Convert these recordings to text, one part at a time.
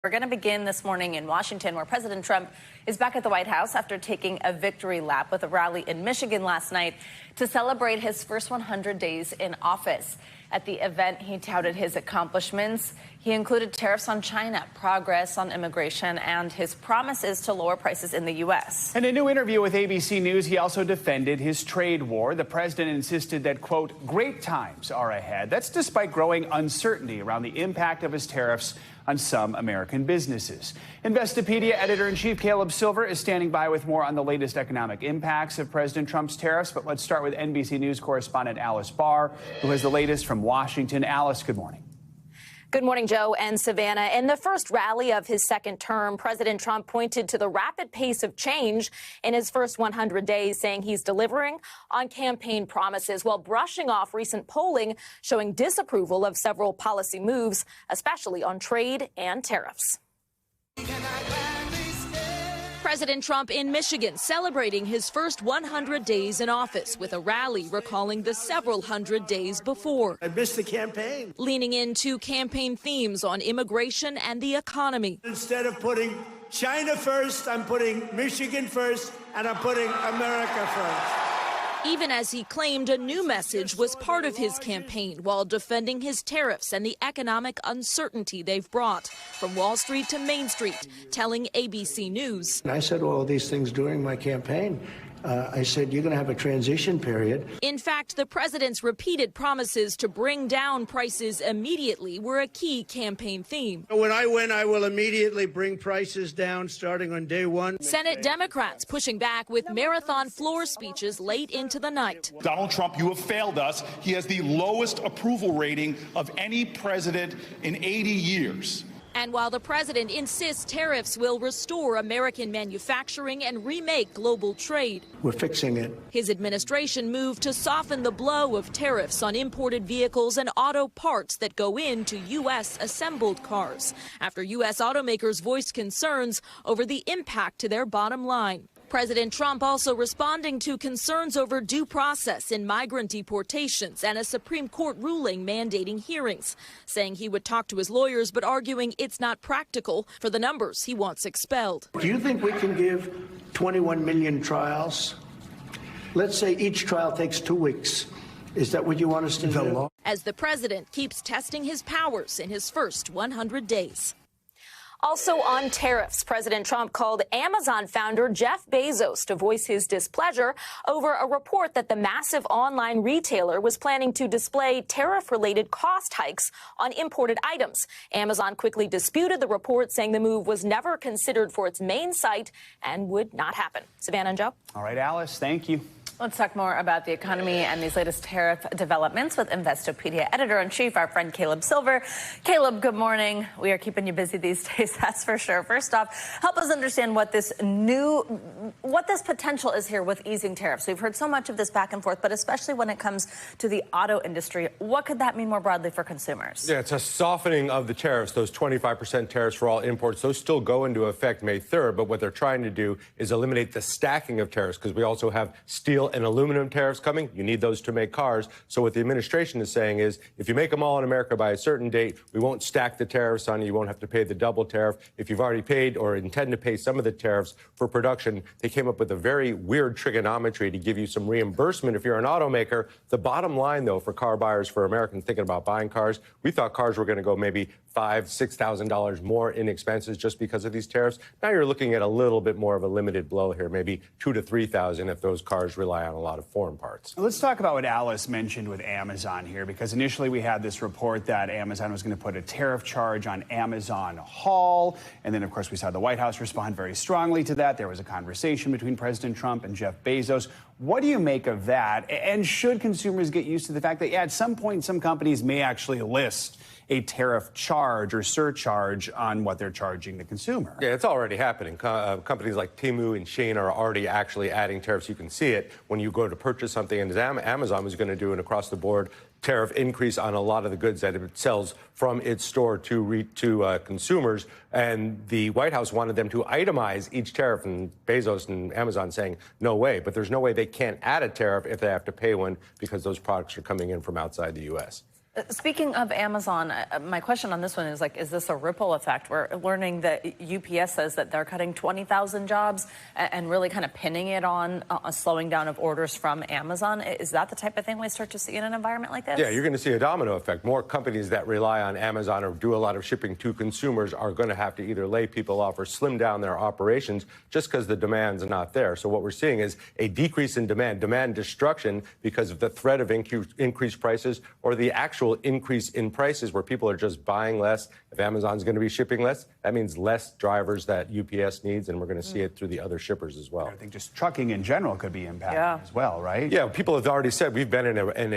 We're going to begin this morning in Washington, where President Trump is back at the White House after taking a victory lap with a rally in Michigan last night to celebrate his first 100 days in office. At the event, he touted his accomplishments. He included tariffs on China, progress on immigration, and his promises to lower prices in the U.S. In a new interview with ABC News, he also defended his trade war. The president insisted that, quote, great times are ahead. That's despite growing uncertainty around the impact of his tariffs on some American businesses. Investopedia editor-in-chief Caleb Silver is standing by with more on the latest economic impacts of President Trump's tariffs. But let's start with NBC News correspondent Alice Barr, who has the latest from Washington. Alice, good morning. Good morning, Joe and Savannah. In the first rally of his second term, President Trump pointed to the rapid pace of change in his first 100 days, saying he's delivering on campaign promises while brushing off recent polling showing disapproval of several policy moves, especially on trade and tariffs. President Trump in Michigan celebrating his first 100 days in office with a rally recalling the several hundred days before. I missed the campaign. Leaning into campaign themes on immigration and the economy. Instead of putting China first, I'm putting Michigan first, and I'm putting America first. Even as he claimed a new message was part of his campaign while defending his tariffs and the economic uncertainty they've brought from Wall Street to Main Street, telling ABC News. I said all these things during my campaign. I said, you're going to have a transition period. In fact, the president's repeated promises to bring down prices immediately were a key campaign theme. When I win, I will immediately bring prices down starting on day one. Senate Democrats pushing back with marathon floor speeches late into the night. Donald Trump, you have failed us. He has the lowest approval rating of any president in 80 years. And while the president insists tariffs will restore American manufacturing and remake global trade, We're fixing it. his administration moved to soften the blow of tariffs on imported vehicles and auto parts that go into U.S. assembled cars, after U.S. automakers voiced concerns over the impact to their bottom line. President Trump also responding to concerns over due process in migrant deportations and a Supreme Court ruling mandating hearings, saying he would talk to his lawyers, but arguing it's not practical for the numbers he wants expelled. Do you think we can give 21 million trials? Let's say each trial takes 2 weeks. Is that what you want us to do? As the president keeps testing his powers in his first 100 days. Also on tariffs, President Trump called Amazon founder Jeff Bezos to voice his displeasure over a report that the massive online retailer was planning to display tariff-related cost hikes on imported items. Amazon quickly disputed the report, saying the move was never considered for its main site and would not happen. Savannah and Joe. All right, Alice, thank you. Let's talk more about the economy and these latest tariff developments with Investopedia editor-in-chief, our friend Caleb Silver. Caleb, good morning. We are keeping you busy these days, that's for sure. First off, help us understand what this potential is here with easing tariffs. We've heard so much of this back and forth, but especially when it comes to the auto industry, what could that mean more broadly for consumers? Yeah, it's a softening of the tariffs. Those 25% tariffs for all imports, those still go into effect May 3rd, but what they're trying to do is eliminate the stacking of tariffs, because we also have steel and aluminum tariffs coming. You need those to make cars. So what the administration is saying is, if you make them all in America by a certain date, we won't stack the tariffs on you. You won't have to pay the double tariff. If you've already paid or intend to pay some of the tariffs for production, they came up with a very weird trigonometry to give you some reimbursement if you're an automaker. The bottom line, though, for car buyers, for Americans thinking about buying cars, we thought cars were going to go maybe $5,000, $6,000 more in expenses just because of these tariffs. Now you're looking at a little bit more of a limited blow here, maybe $2,000 to $3,000 if those cars rely on a lot of foreign parts. Let's talk about what Alice mentioned with Amazon here, because initially we had this report that Amazon was going to put a tariff charge on Amazon Haul. And then, of course, we saw the White House respond very strongly to that. There was a conversation between President Trump and Jeff Bezos. What do you make of that? And should consumers get used to the fact that, yeah, at some point, some companies may actually list a tariff charge or surcharge on what they're charging the consumer? Yeah, it's already happening. Companies like Temu and Shein are already actually adding tariffs. You can see it when you go to purchase something, and Amazon was going to do an across-the-board tariff increase on a lot of the goods that it sells from its store to consumers. And the White House wanted them to itemize each tariff, and Bezos and Amazon saying, no way. But there's no way they can't add a tariff if they have to pay one, because those products are coming in from outside the U.S. Speaking of Amazon, my question on this one is is this a ripple effect? We're learning that UPS says that they're cutting 20,000 jobs and really kind of pinning it on a slowing down of orders from Amazon. Is that the type of thing we start to see in an environment like this? Yeah, you're going to see a domino effect. More companies that rely on Amazon or do a lot of shipping to consumers are going to have to either lay people off or slim down their operations just because the demand's not there. So what we're seeing is a decrease in demand destruction because of the threat of increased prices or the actual increase in prices where people are just buying less. If Amazon's going to be shipping less, that means less drivers that UPS needs, and we're going to see it through the other shippers as well. I think just trucking in general could be impacted as well, right? Yeah, people have already said we've been in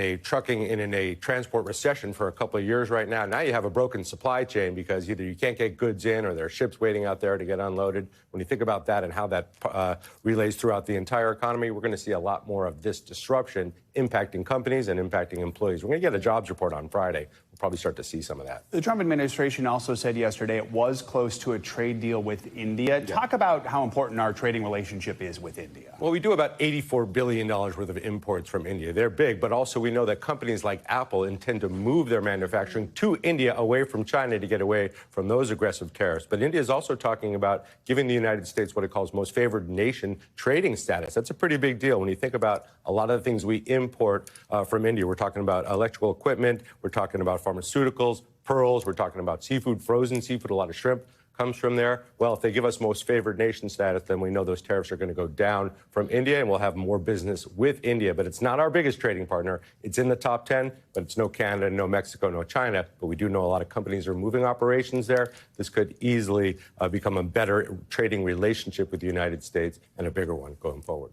a transport recession for a couple of years right now. Now you have a broken supply chain because either you can't get goods in or there are ships waiting out there to get unloaded. When you think about that and how that relays throughout the entire economy, we're going to see a lot more of this disruption impacting companies and impacting employees. We're going to get a jobs report on Friday. We'll probably start to see some of that. The Trump administration also said yesterday it was close to a trade deal with India. Talk about how important our trading relationship is with India. Well, we do about $84 billion worth of imports from India. They're big, but also we know that companies like Apple intend to move their manufacturing to India away from China to get away from those aggressive tariffs. But India is also talking about giving the United States what it calls most favored nation trading status. That's a pretty big deal when you think about a lot of the things we import from India. We're talking about electrical equipment. We're talking about pharmaceuticals, pearls. We're talking about seafood, frozen seafood, a lot of shrimp comes from there. Well, if they give us most favored nation status, then we know those tariffs are going to go down from India and we'll have more business with India. But it's not our biggest trading partner. It's in the top 10, but it's no Canada, no Mexico, no China. But we do know a lot of companies are moving operations there. This could easily become a better trading relationship with the United States and a bigger one going forward.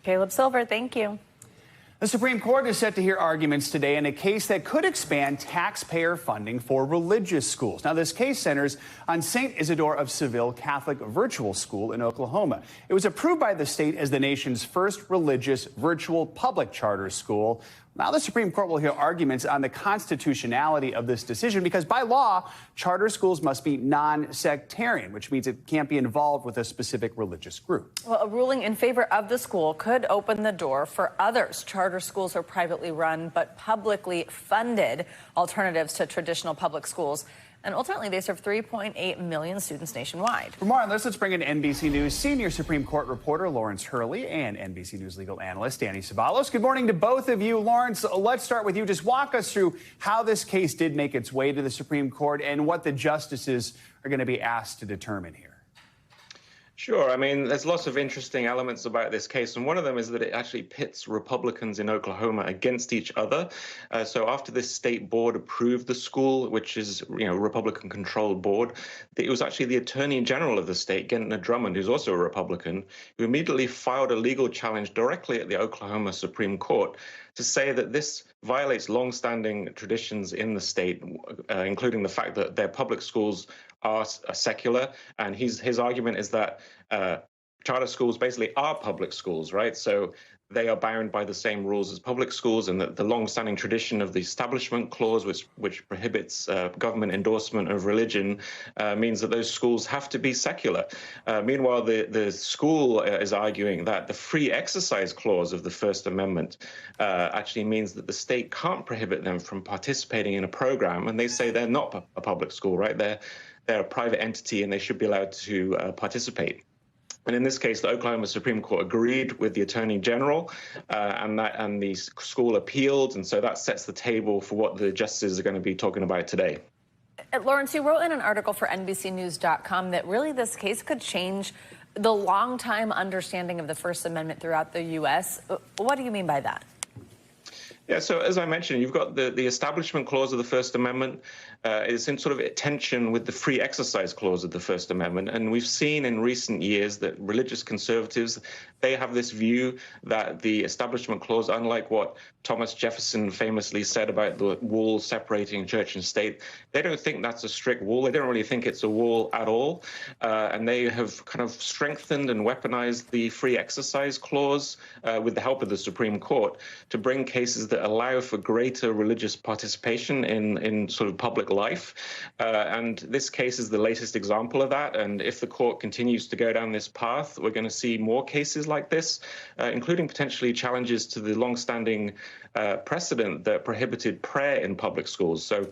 Caleb Silver, thank you. The Supreme Court is set to hear arguments today in a case that could expand taxpayer funding for religious schools. Now, this case centers on St. Isidore of Seville Catholic Virtual School in Oklahoma. It was approved by the state as the nation's first religious virtual public charter school. Now, the Supreme Court will hear arguments on the constitutionality of this decision because by law, charter schools must be non-sectarian, which means it can't be involved with a specific religious group. Well, a ruling in favor of the school could open the door for others. Charter schools are privately run but publicly funded alternatives to traditional public schools. And ultimately, they serve 3.8 million students nationwide. For more on this, let's bring in NBC News senior Supreme Court reporter Lawrence Hurley and NBC News legal analyst Danny Ceballos. Good morning to both of you. Lawrence, let's start with you. Just walk us through how this case did make its way to the Supreme Court and what the justices are going to be asked to determine here. Sure. I mean, there's lots of interesting elements about this case, and one of them is that it actually pits Republicans in Oklahoma against each other. So after this state board approved the school, which is, a Republican-controlled board, it was actually the Attorney General of the state, Gentner Drummond, who's also a Republican, who immediately filed a legal challenge directly at the Oklahoma Supreme Court to say that this violates longstanding traditions in the state, including the fact that their public schools are secular. And his argument is that charter schools basically are public schools, right? So they are bound by the same rules as public schools, and that the long-standing tradition of the Establishment Clause, which prohibits government endorsement of religion, means that those schools have to be secular. Meanwhile, the school is arguing that the Free Exercise Clause of the First Amendment actually means that the state can't prohibit them from participating in a program, and they say they're not a public school, right? They're a private entity, and they should be allowed to participate. And in this case, the Oklahoma Supreme Court agreed with the Attorney General, and the school appealed, and so that sets the table for what the justices are going to be talking about today. Lawrence, you wrote in an article for NBCNews.com that really this case could change the long-time understanding of the First Amendment throughout the U.S. What do you mean by that? Yeah, so as I mentioned, you've got the Establishment Clause of the First Amendment is in sort of tension with the Free Exercise Clause of the First Amendment. And we've seen in recent years that religious conservatives, they have this view that the Establishment Clause, unlike what Thomas Jefferson famously said about the wall separating church and state, they don't think that's a strict wall. They don't really think it's a wall at all. And they have kind of strengthened and weaponized the Free Exercise Clause with the help of the Supreme Court to bring cases that allow for greater religious participation in sort of public life. And this case is the latest example of that. And if the court continues to go down this path, we're going to see more cases like this, including potentially challenges to the long-standing precedent that prohibited prayer in public schools. So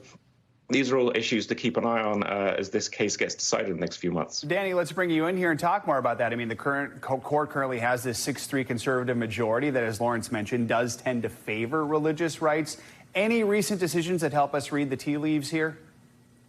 these are all issues to keep an eye on as this case gets decided in the next few months. Danny, let's bring you in here and talk more about that. I mean, the current court currently has this 6-3 conservative majority that, as Lawrence mentioned, does tend to favor religious rights. Any recent decisions that help us read the tea leaves here?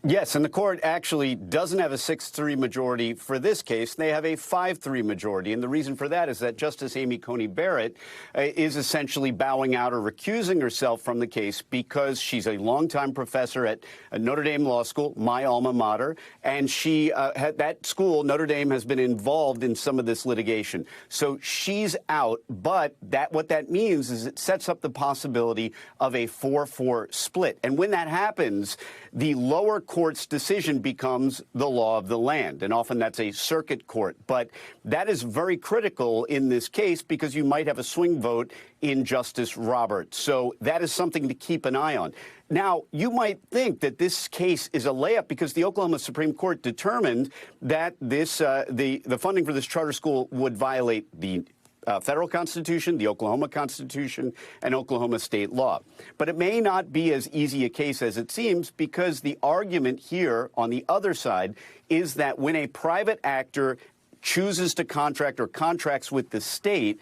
Yes, and the court actually doesn't have a 6-3 majority for this case. They have a 5-3 majority, and the reason for that is that Justice Amy Coney Barrett is essentially bowing out or recusing herself from the case because she's a longtime professor at Notre Dame Law School, my alma mater, and she that school, Notre Dame, has been involved in some of this litigation. So she's out, but what that means is it sets up the possibility of a 4-4 split. And when that happens, the lower court's decision becomes the law of the land, and often that's a circuit court. But that is very critical in this case because you might have a swing vote in Justice Roberts. So that is something to keep an eye on. Now, you might think that this case is a layup because the Oklahoma Supreme Court determined that this the funding for this charter school would violate the federal Constitution, the Oklahoma Constitution, and Oklahoma state law. But it may not be as easy a case as it seems because the argument here on the other side is that when a private actor chooses to contract or contracts with the state,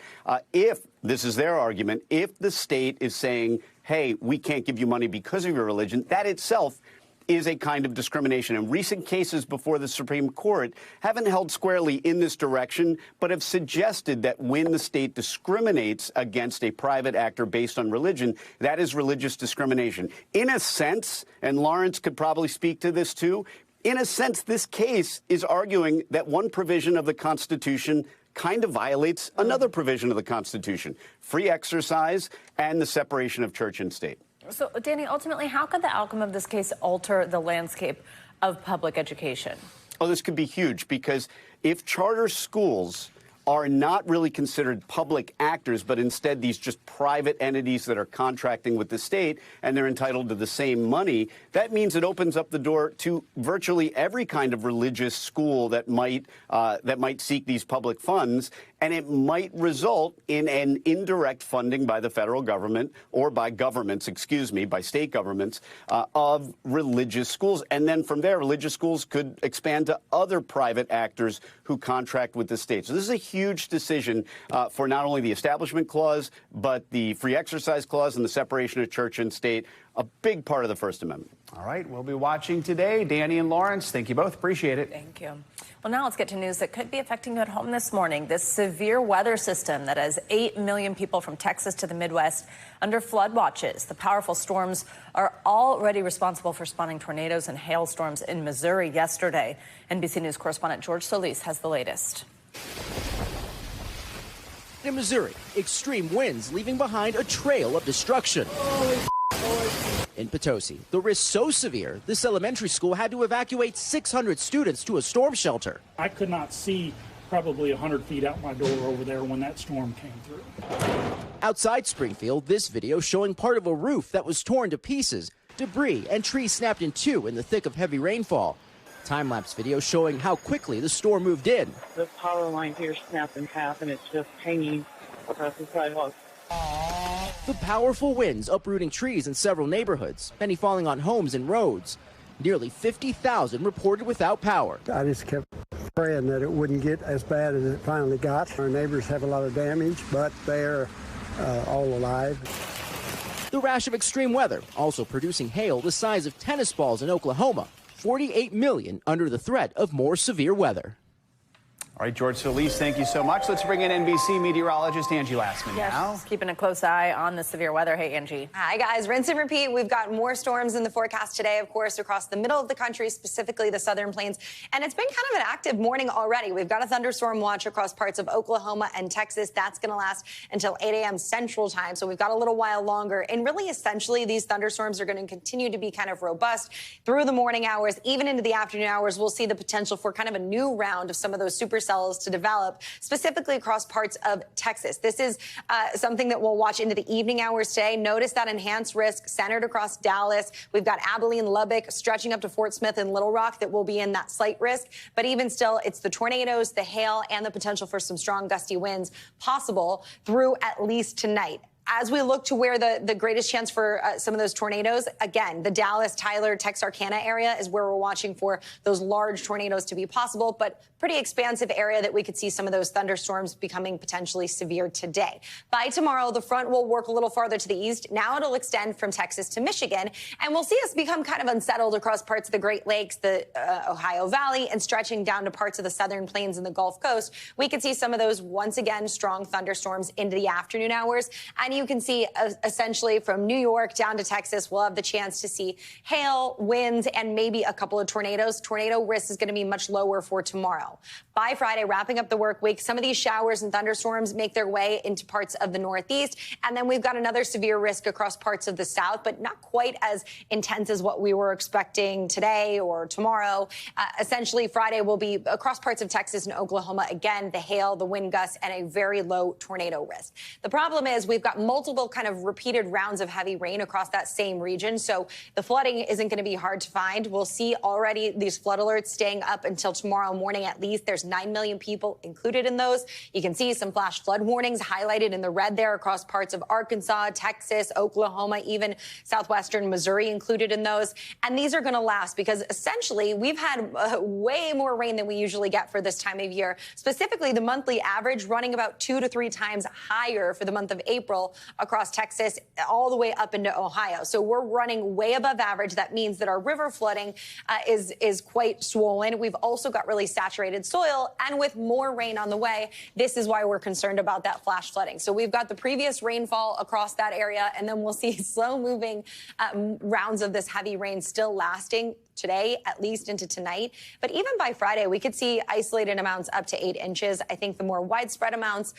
if, this is their argument, if the state is saying, hey, we can't give you money because of your religion, that itself is a kind of discrimination. And recent cases before the Supreme Court haven't held squarely in this direction, but have suggested that when the state discriminates against a private actor based on religion, that is religious discrimination. In a sense, and Lawrence could probably speak to this too, in a sense, this case is arguing that one provision of the Constitution kind of violates another provision of the Constitution, free exercise and the separation of church and state. So, Danny, ultimately, how could the outcome of this case alter the landscape of public education? Oh, this could be huge because if charter schools are not really considered public actors, but instead these just private entities that are contracting with the state and they're entitled to the same money, that means it opens up the door to virtually every kind of religious school that might seek these public funds. And it might result in an indirect funding by the federal government or by governments, by state governments, of religious schools. And then from there, religious schools could expand to other private actors who contract with the state. So this is a huge decision for not only the Establishment Clause, but the Free Exercise Clause and the separation of church and state, a big part of the First Amendment. All right, we'll be watching today. Danny and Lawrence, thank you both. Appreciate it. Thank you. Well, now let's get to news that could be affecting you at home this morning. This severe weather system that has 8 million people from Texas to the Midwest under flood watches. The powerful storms are already responsible for spawning tornadoes and hailstorms in Missouri yesterday. NBC News correspondent George Solis has the latest. In Missouri, extreme winds leaving behind a trail of destruction. In Potosi, the risk so severe, this elementary school had to evacuate 600 students to a storm shelter. I could not see probably 100 feet out my door over there when that storm came through. Outside Springfield, this video showing part of a roof that was torn to pieces, debris and trees snapped in two in the thick of heavy rainfall. Time-lapse video showing how quickly the storm moved in. The power line here snapped in half and it's just hanging across the sidewalk. The powerful winds uprooting trees in several neighborhoods, many falling on homes and roads. Nearly 50,000 reported without power. I just kept praying that it wouldn't get as bad as it finally got. Our neighbors have a lot of damage, but they're all alive. The rash of extreme weather also producing hail the size of tennis balls in Oklahoma. 48 million under the threat of more severe weather. All right, George Solis, thank you so much. Let's bring in NBC meteorologist Angie Lassman now. Yes, keeping a close eye on the severe weather. Hey, Angie. Hi, guys. Rinse and repeat. We've got more storms in the forecast today, of course, across the middle of the country, specifically the southern plains. And it's been kind of an active morning already. We've got a thunderstorm watch across parts of Oklahoma and Texas. That's going to last until 8 a.m. Central Time. So we've got a little while longer. And really, essentially, these thunderstorms are going to continue to be kind of robust through the morning hours, even into the afternoon hours. We'll see the potential for kind of a new round of some of those supercell cells to develop, specifically across parts of Texas. This is something that we'll watch into the evening hours today. Notice that enhanced risk centered across Dallas. We've got Abilene, Lubbock, stretching up to Fort Smith and Little Rock that will be in that slight risk. But even still, it's the tornadoes, the hail, and the potential for some strong gusty winds possible through at least tonight. As we look to where the greatest chance for some of those tornadoes, again, the Dallas, Tyler, Texarkana area is where we're watching for those large tornadoes to be possible, but pretty expansive area that we could see some of those thunderstorms becoming potentially severe today. By tomorrow, the front will work a little farther to the east. Now it'll extend from Texas to Michigan, and we'll see us become kind of unsettled across parts of the Great Lakes, the Ohio Valley, and stretching down to parts of the southern plains and the Gulf Coast. We could see some of those, once again, strong thunderstorms into the afternoon hours. And you can see essentially from New York down to Texas, we'll have the chance to see hail, winds, and maybe a couple of tornadoes. Tornado risk is going to be much lower for tomorrow. By Friday, wrapping up the work week, some of these showers and thunderstorms make their way into parts of the Northeast. And then we've got another severe risk across parts of the South, but not quite as intense as what we were expecting today or tomorrow. Essentially, Friday will be across parts of Texas and Oklahoma. Again, the hail, the wind gusts, and a very low tornado risk. The problem is we've got multiple kind of repeated rounds of heavy rain across that same region. So the flooding isn't going to be hard to find. We'll see already these flood alerts staying up until tomorrow morning at least. There's 9 million people included in those. You can see some flash flood warnings highlighted in the red there across parts of Arkansas, Texas, Oklahoma, even southwestern Missouri included in those. And these are going to last because essentially we've had way more rain than we usually get for this time of year. Specifically, the monthly average running about 2 to 3 times higher for the month of April across Texas all the way up into Ohio. So we're running way above average. That means that our river flooding is quite swollen. We've also got really saturated soil, and with more rain on the way, this is why we're concerned about that flash flooding. So we've got the previous rainfall across that area, and then we'll see slow-moving rounds of this heavy rain still lasting today, at least into tonight. But even by Friday, we could see isolated amounts up to 8 inches. I think the more widespread amounts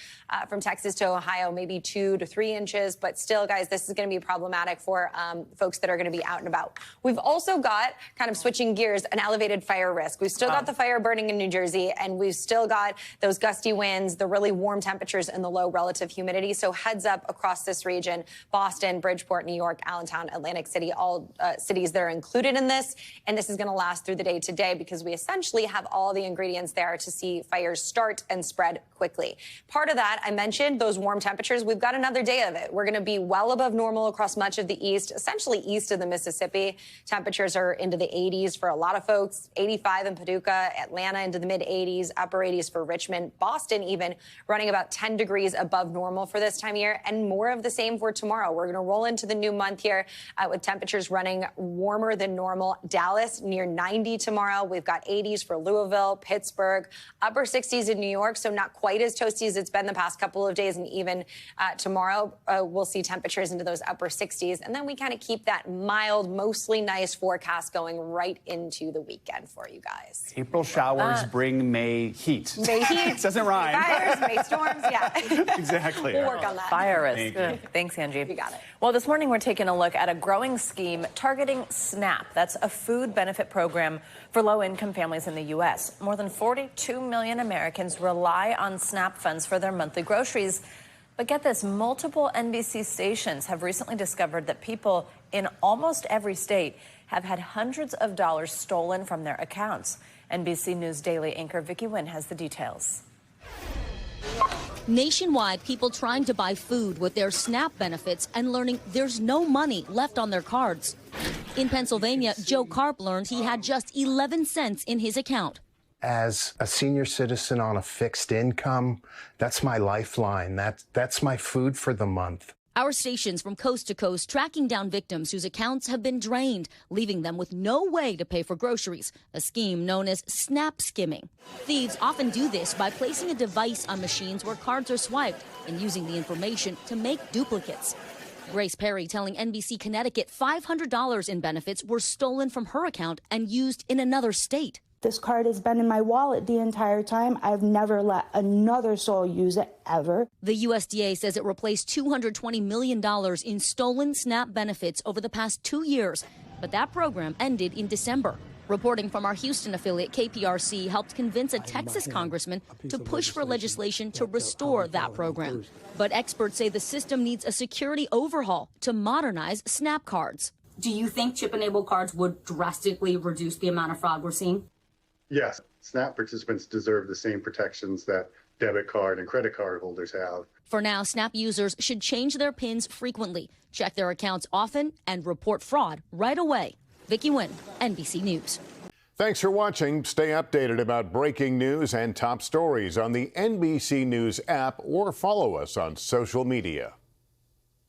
from Texas to Ohio, maybe 2 to 3 inches. But still, guys, this is going to be problematic for folks that are going to be out and about. We've also got, kind of switching gears, an elevated fire risk. We've still got the fire burning in New Jersey, and we've still got those gusty winds, the really warm temperatures, and the low relative humidity. So heads up across this region: Boston, Bridgeport, New York, Allentown, Atlantic City, all cities that are included in this. And this is going to last through the day today because we essentially have all the ingredients there to see fires start and spread quickly. Part of that, I mentioned those warm temperatures. We've got another day of it. We're going to be well above normal across much of the east, essentially east of the Mississippi. Temperatures are into the 80s for a lot of folks, 85 in Paducah, Atlanta into the mid 80s, upper 80s for Richmond, Boston even running about 10 degrees above normal for this time of year, and more of the same for tomorrow. We're going to roll into the new month here with temperatures running warmer than normal. Dallas near 90 tomorrow. We've got 80s for Louisville, Pittsburgh, upper 60s in New York, so not quite as toasty as it's been the past couple of days. And even tomorrow, we'll see temperatures into those upper 60s. And then we kind of keep that mild, mostly nice forecast going right into the weekend for you guys. April showers bring May heat. May heat. Doesn't rhyme. May fires, May storms, yeah. Exactly. We'll work on that. Fire risk. Thanks, Angie. You got it. Well, this morning we're taking a look at a growing scheme targeting SNAP. That's a food benefit program for low-income families in the U.S. More than 42 million Americans rely on SNAP funds for their monthly groceries. But get this, multiple NBC stations have recently discovered that people in almost every state have had hundreds of dollars stolen from their accounts. NBC News Daily anchor Vicki Nguyen has the details. Nationwide, people trying to buy food with their SNAP benefits and learning there's no money left on their cards. In Pennsylvania, Joe Karp learned he had just 11 cents in his account. As a senior citizen on a fixed income, that's my lifeline. That's my food for the month. Our stations from coast to coast tracking down victims whose accounts have been drained, leaving them with no way to pay for groceries, a scheme known as SNAP skimming. Thieves often do this by placing a device on machines where cards are swiped and using the information to make duplicates. Grace Perry telling NBC Connecticut $500 in benefits were stolen from her account and used in another state. This card has been in my wallet the entire time. I've never let another soul use it, ever. The USDA says it replaced $220 million in stolen SNAP benefits over the past 2 years, but that program ended in December. Reporting from our Houston affiliate KPRC helped convince a Texas congressman to push for legislation to restore that program. But experts say the system needs a security overhaul to modernize SNAP cards. Do you think chip-enabled cards would drastically reduce the amount of fraud we're seeing? Yes. SNAP participants deserve the same protections that debit card and credit card holders have. For now, SNAP users should change their PINs frequently, check their accounts often, and report fraud right away. Vicki Nguyen, NBC News. Thanks for watching. Stay updated about breaking news and top stories on the NBC News app or follow us on social media.